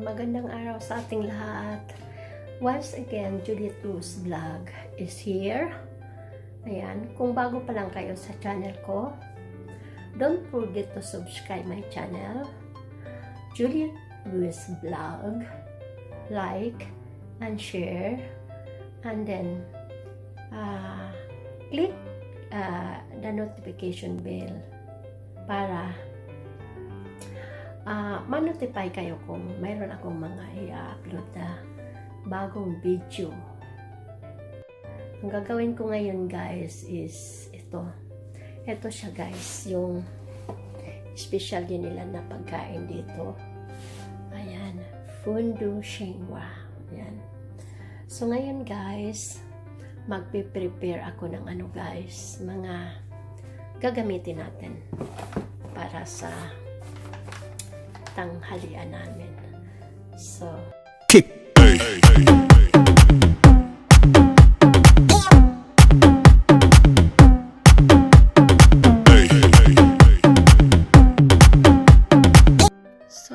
magandang araw sa ating lahat. Once again, Juliet Luz Vlog is here. Ayan, kung bago pa lang kayo sa channel ko, don't forget to subscribe my channel, Juliet Luz Vlog, like and share, and then click the notification bell para ma-notify kayo kung mayroon akong mga i-upload na bagong video. Ang gagawin ko ngayon guys is ito. Ito siya guys, yung special din nila na pagkain dito. Ayan, Fondue Chinoise. Ayan. So ngayon guys, magpe-prepare ako ng ano guys, mga gagamitin natin para sa tanghalian namin. So,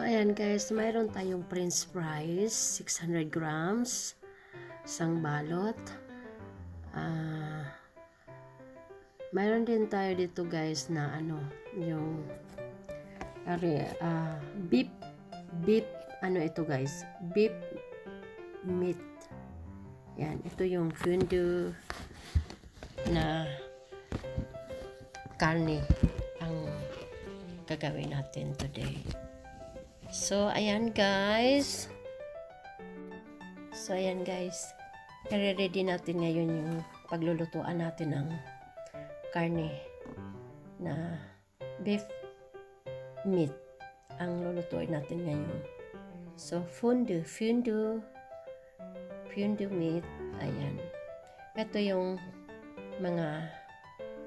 ayan guys, mayroon tayong french fries, 600 grams, isang balot. Mayroon din tayo dito guys na ano, yung beef, ano ito guys, beef meat. Yan, ito yung fondue na karne ang gagawin natin today. So, ayan guys. I-ready natin ngayon yung paglulutuan natin ng karne na beef meat ang lulutuin natin ngayon. So, fondue meat. Ayan. Ito yung mga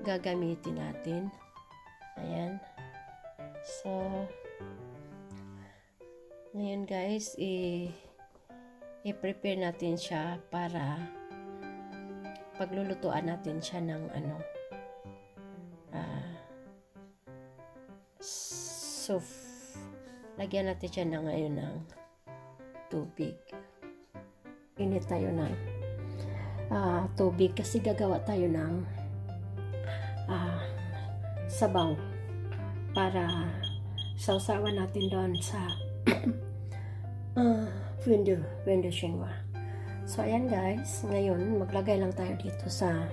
gagamitin natin. Ayan. So, ngayon guys, i-prepare natin siya para paglulutuan natin siya ng ano, so, lagyan natin siya na ngayon ng tubig. Init tayo ng tubig kasi gagawa tayo ng sabaw para sausawan natin doon sa Fondue Chinoise. So, ayan guys, ngayon maglagay lang tayo dito sa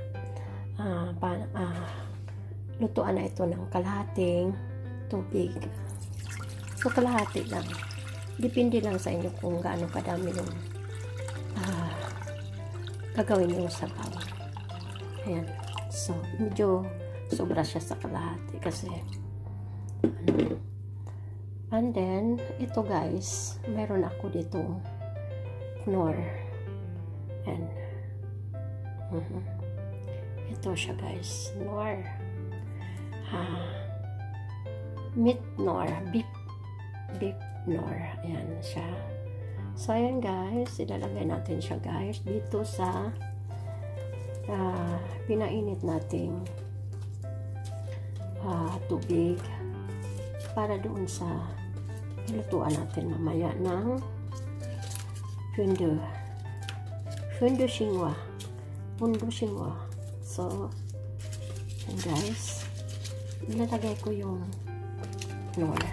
lutuan na ito ng kalahating tubig. So, kalahati lang. Depende lang sa inyo kung gaano kadami yung gagawin yung sabaw. Ayan. So, medyo sobra siya sa kalahati kasi and then, ito guys, meron ako dito knorr. And ito siya guys, knorr. Meat knorr, beef knorr. Ayan siya. So, ayan guys, ilalagay natin siya guys dito sa pinainit nating tubig para doon sa lutuan natin mamaya ng Fondue Chinoise. So, ayan guys, ilalagay ko yung knorr.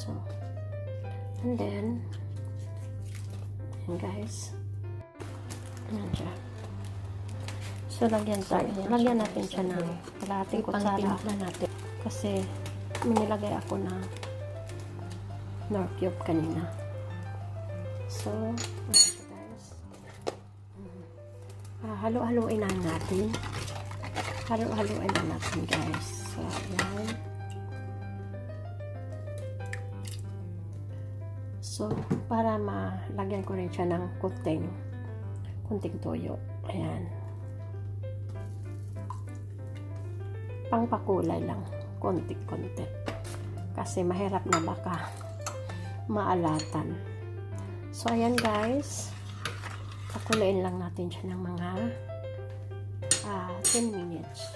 So, and then, ayan guys, ayan siya. So, lagyan natin siya ng kalahating kutsara natin kasi minilagay ako na knorr cube kanina. So, ayan siya guys. Halo-haloin na natin. Halo-haloin na natin guys. So, ayan. So, para malagyan ko rin siya ng kunting toyo. Ayan. Pangpakulay lang. Konti-konti. Kasi mahirap na baka maalatan. So, ayan guys. Pakulain lang natin siya ng mga 10 minutes.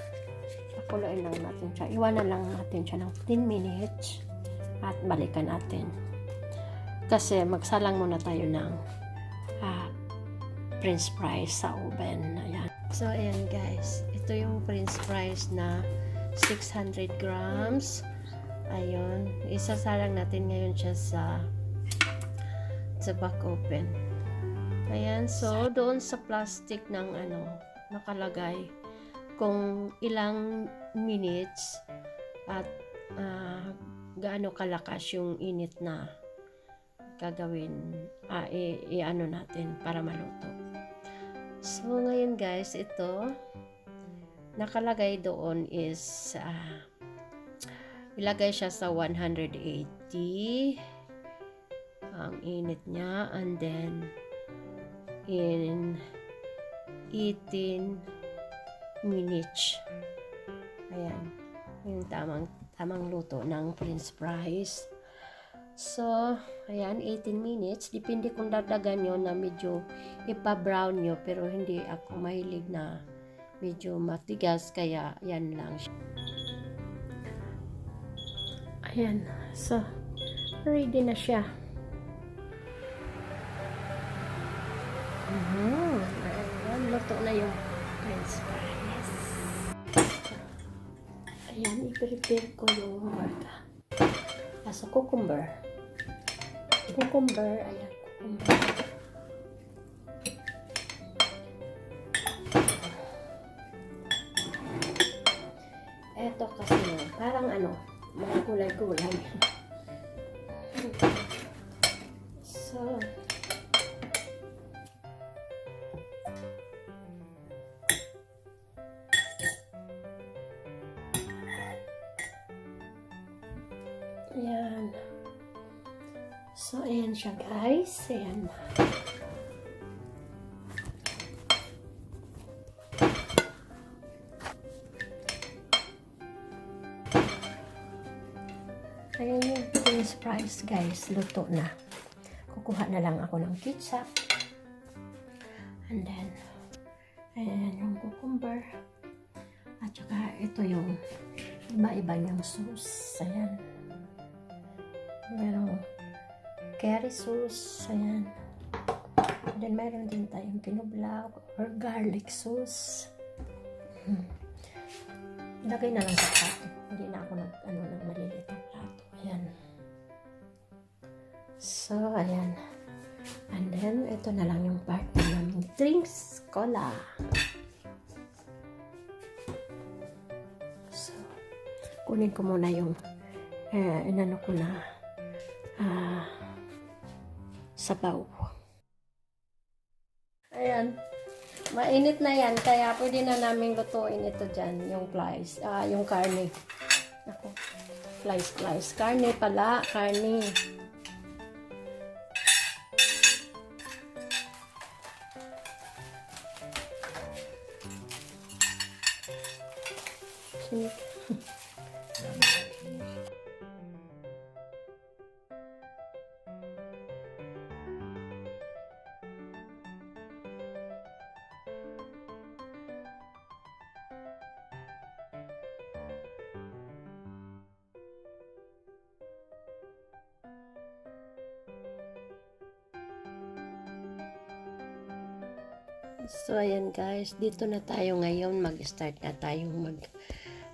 Pakulain lang natin siya. Iwanan lang natin siya ng 10 minutes at balikan natin. Kasi magsalang muna tayo ng French fries sa oven. Ayan. So, ayan guys. Ito yung French fries na 600 grams. Ayun. Isasalang natin ngayon siya sa back oven. Ayan. So, doon sa plastic ng nakalagay kung ilang minutes at gaano kalakas yung init na gagawin i-ano natin para maluto. So ngayon guys, ito nakalagay doon is ilagay siya sa 180 ang init niya, and then in 18 minutes. Ayan, yung tamang luto ng French fries. So, ayan, 18 minutes. Depende kung dadagan nyo na medyo ipa-brown nyo. Pero hindi ako mahilig na medyo matigas. Kaya, yan lang. Ayan. So, ready na siya. Ayan, luto na yung French fries. Ayan, i-prepare ko yung burger. So, cucumber, ayan, cucumber. Eto kasi parang mga gulay-gulay. So, ayan. So, ayan siya guys. Ayan. Ayan yung French fries guys. Luto na. Kukuha na lang ako ng ketchup. And then, ayan yung cucumber. At saka ito yung iba-iba niyang sauce. Ayan. Merong curry sauce. Ayan. And then, meron din tayong pinublaw or garlic sauce. Ilagay na lang sa plato. Hindi na ako ng maliliit na plato. Ayan. So, ayan. And then, ito na lang yung part ng drinks, cola. So, kunin ko muna yung inano ko na sabaw. Ayan. Mainit na yan, kaya pwede na namin lutuin ito dyan, yung flies, yung karne. Ako, flies. Karne pala, karne. So, ayan guys, dito na tayo ngayon. Mag-start na tayong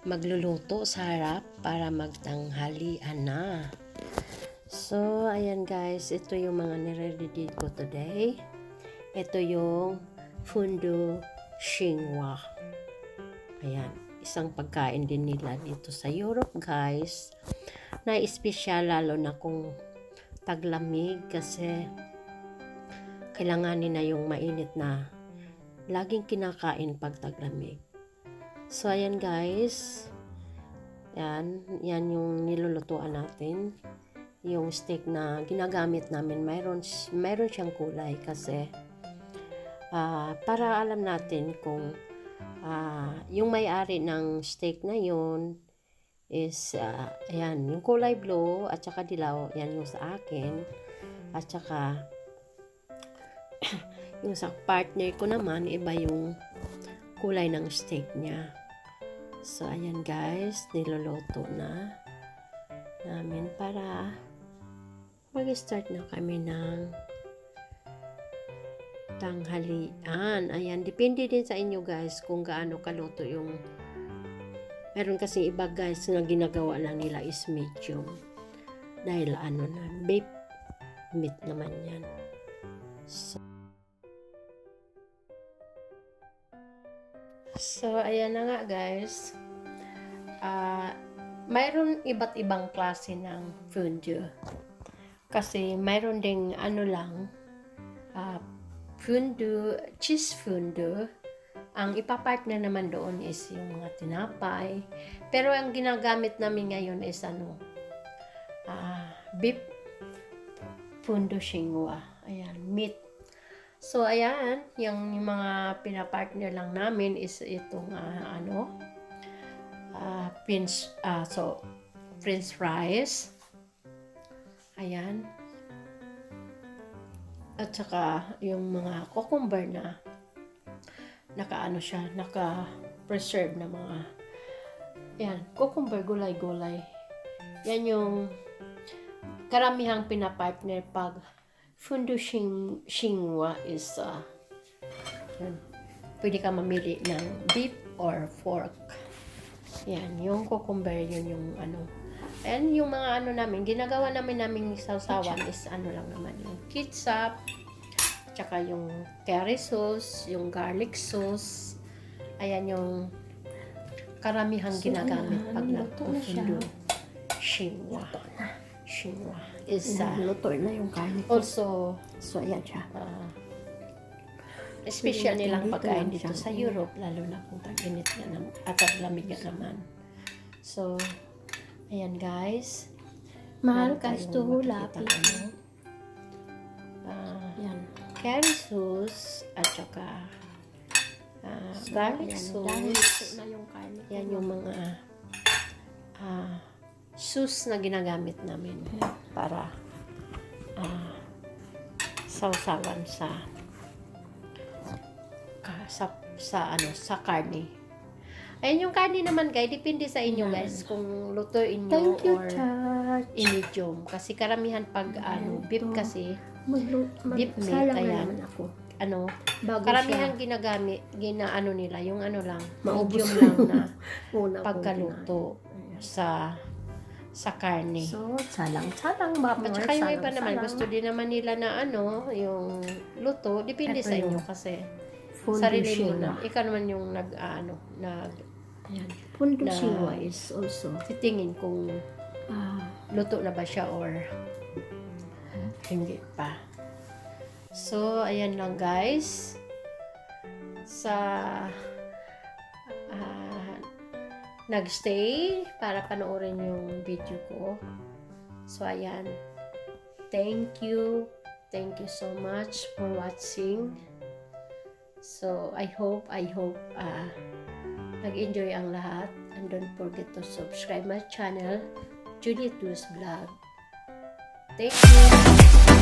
magluluto sa harap para magtanghalian na. So, ayan guys, ito yung mga nire-ready ko today. Ito yung Fondue Chinoise. Ayan, isang pagkain din nila dito sa Europe guys. Na espesyal lalo na kung taglamig kasi kailanganin na yung mainit na laging kinakain pag taglamig. So, ayan guys. Yan yung nilulutuan natin. Yung steak na ginagamit namin, mayroon siyang kulay kasi para alam natin kung yung may-ari ng steak na yun is, ayan, yung kulay blue at saka dilaw, yan yung sa akin. At saka yung sa partner ko naman, iba yung kulay ng steak niya. So, ayan guys, niluluto na namin para Mag-start na kami ng tanghalian. Ayan, depende din sa inyo guys kung gaano kaluto yung meron kasi iba guys na ginagawa lang nila is medium. Dahil ano na, beef meat naman yan. So ayan na nga guys. Mayroon iba't ibang klase ng fondue. Kasi mayroon ding ano lang, fondue, cheese fondue. Ang ipapartner naman doon is yung mga tinapay. Pero ang ginagamit namin ngayon is ano, beef Fondue Chinoise. Ayan, meat. So, ayan, yung mga pinapartner lang namin is itong French fries. Ayan. At saka yung mga cucumber na naka-preserve na mga yan, cucumber, gulay-gulay. Yan yung karamihang pinapartner pag Fondue Chinoise-is yan. Pwede ka mamili ng beef or pork. Yan, yung cucumber, yun yung ano. And yung mga namin, ginagawa namin sausawan is lang naman yung ketchup, tsaka yung curry sauce, yung garlic sauce. Ayan yung karamihang ginagamit pag nag-Fondue Chinoise-is. Luto na yung kanin. Also, So, ayan siya. special nilang pagkain dito sa Europe, lalo na kung tag-init na at tag-lamig na naman. So, ayan guys. Mahal ka ito lapit. Yan. Curry sauce at saka garlic sauce. Na yung kanin. Yan yung mga sauce na ginagamit namin para sausawan sa karne. Ayun yung karne naman guys, depende sa inyo guys kung lutuin nyo or i-medium. Kasi karamihan pag beef kasi, beef meat, ayan, karamihan ginagamit, nila, yung lang, medium lang na pagkaluto sa karne. So, salang ba? At saka yung iba naman, gusto din naman nila na yung luto, depende sa inyo kasi sarili mo na. Ikaw naman yung Fondue Chinoise also. titingin kung luto na ba siya or hindi pa. So, ayan lang guys. Nagstay para panoorin yung video ko. So, ayan. Thank you. Thank you so much for watching. So, I hope nag-enjoy ang lahat. And don't forget to subscribe my channel, Juliet's Vlog. Thank you!